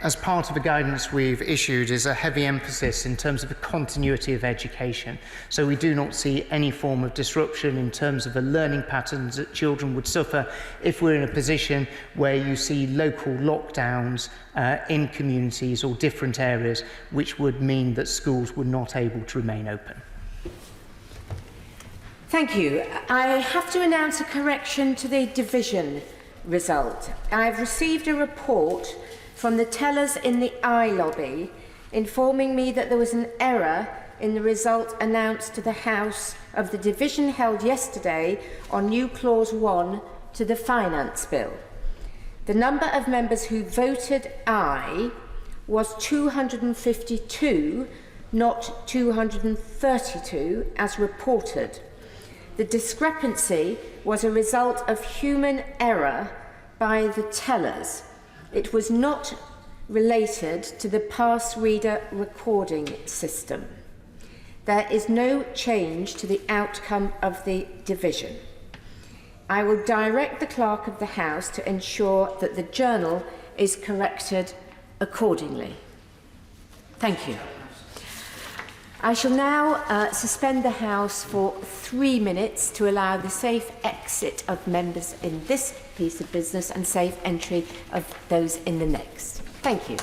S1: As part of the guidance we've issued is a heavy emphasis in terms of the continuity of education. So we do not see any form of disruption in terms of the learning patterns that children would suffer if we're in a position where you see local lockdowns in communities or different areas, which would mean that schools were not able to remain open.
S4: Thank you. I have to announce a correction to the division result. I've received a report from the tellers in the I lobby informing me that there was an error in the result announced to the House of the division held yesterday on new clause 1 to the finance bill. The number of members who voted aye was 252, not 232 as reported. The discrepancy was a result of human error by the tellers. It was not related to the pass reader recording system. There is no change to the outcome of the division. I will direct the Clerk of the House to ensure that the journal is corrected accordingly. Thank you. I shall now suspend the House for 3 minutes to allow the safe exit of members in this piece of business and safe entry of those in the next. Thank you.